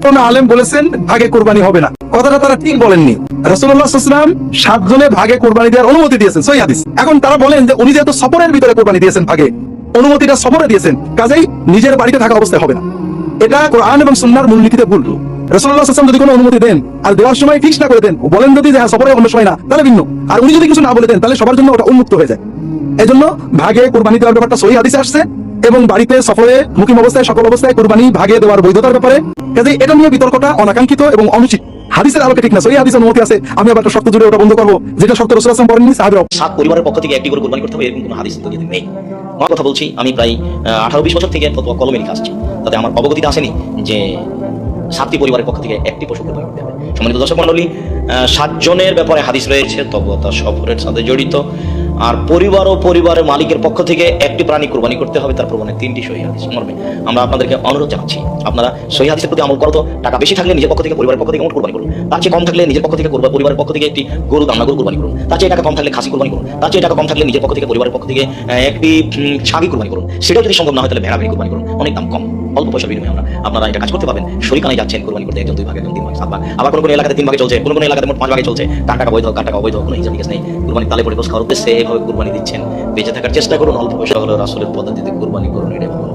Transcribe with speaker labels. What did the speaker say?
Speaker 1: কোন আলেম বলেছেন ভাগে কোরবানি হবে না, কথাটা তারা ঠিক বলেননি। রাসূলুল্লাহ সাল্লাল্লাহু আলাইহি ওয়াসাল্লাম 7 জনে ভাগে কোরবানি দেওয়ার অনুমতি দিয়েছেন, সহিহ হাদিস। এখন তারা বলেন যে উনি যেহেতু সফরের ভিতরে কোরবানি দিয়েছেন, ভাগে অনুমতিটা সফরে দিয়েছেন, কাজেই নিজের বাড়িতে থাকা অবস্থায় হবে না। এটা কোরআন এবং সুন্নাহর মূলনীতিতে ভুল। রাসূলুল্লাহ সাল্লাল্লাহু আলাইহি ওয়াসাল্লাম যদি কোনো অনুমতি দেন আর দেওয়ার সময় ফিক্স না করে দেন, বলেন যদি যে হ্যাঁ সফরে অন্য সময় না, তাহলে ভিন্ন। আর উনি যদি কিছু না বলে দেন, তাহলে সবার জন্য ওটা উন্মুক্ত হয়ে যায়। এজন্য ভাগে কোরবানি দেওয়ার ব্যাপারটা সহিহ হাদিসে আসছে, এবং বাড়িতে সফরে মুকিম অবস্থায় সকল অবস্থায় কোরবানি ভাগে দেওয়ার বৈধতার ব্যাপারে। কাজেই এটা নিয়ে বিতর্কটা অনাকাঙ্ক্ষিত এবং অনুচিত, হাদিসের আলোকে ঠিক না। সহিহ হাদিসের অনুমতি আছে, আমি আবার একটা শর্ত জুড়ে ওটা বন্ধ করবো, যেটা শর্ত রাসূলুল্লাহ সাল্লাল্লাহু আলাইহি ওয়াসাল্লাম বলেননি, সাহাবীরাও।
Speaker 2: 7 পরিবারের পক্ষ থেকে একটি করে কোরবানি করতে হবে এরকম কোনো হাদিস কিন্তু নেই। আমার কথা বলছি, আমি প্রায় 18-20 বছর থেকে ফতোয়া কলমে লিখে আসছি, তাতে আমার অবগতিতে আসেনি যে 7টি পরিবারের পক্ষ থেকে একটি পশু কোরবানি করতে হবে। সম্মানিত দর্শক মণ্ডলী, 7 জনের ব্যাপারে হাদিস রয়েছে, তবে তা সফরের সাথে জড়িত। আর পরিবার ও পরিবারের মালিকের পক্ষ থেকে একটি প্রাণী কোরবানি করতে হবে, তার প্রমাণে 3টি সহিহ হাদিস মর্মে আমরা আপনাদেরকে অনুরোধ জানাচ্ছি, আপনারা সহিহ হাদিসের প্রতি আমল করো। তো টাকা বেশি থাকলে নিজের পক্ষ থেকে, পরিবারের পক্ষ থেকে কোরবানি করুন। তার চেয়ে কম থাকলে নিজের পক্ষ থেকে পরিবারের পক্ষ থেকে একটি গরু দামনা গরু কোরবানি করুন। তার চেয়ে টাকা কম থাকলে খাসি কোরবানি করুন। তার চেয়ে টাকা কম থাকলে নিজের পক্ষ থেকে, পরিবারের পক্ষ থেকে একটি ছাগি কোরবানি করুন। সেটাও যদি সম্ভব না হয় তাহলে ভেড়া কোরবানি করুন, অনেক দাম কম, অল্প পয়সার বিনিময়ে আপনারা এটা কাজ করতে পারবেন। শরীকানায় যাচ্ছেন কোরবানি করতে, একজন 2 ভাগ, একজন 3 ভাগ, 7 ভাগ, আবার কোন এলাকাতে 3 ভাগে চলছে, কোন এলাকাতে মোট 5 ভাগে চলছে। কার টাকা বৈধ, কার টাকা অবৈধ, কোনো হিসাব নিকাশ নেই। কোরবানি তালে পরিবেশ খাওয়ার উদ্দেশ্যে এভাবে কোরবানি দিচ্ছেন, বেঁচে থাকার চেষ্টা করুন, অল্প পয়সা হলেও রাসূলের পদ্ধতিতে কোরবানি করুন, এটাই ভালো।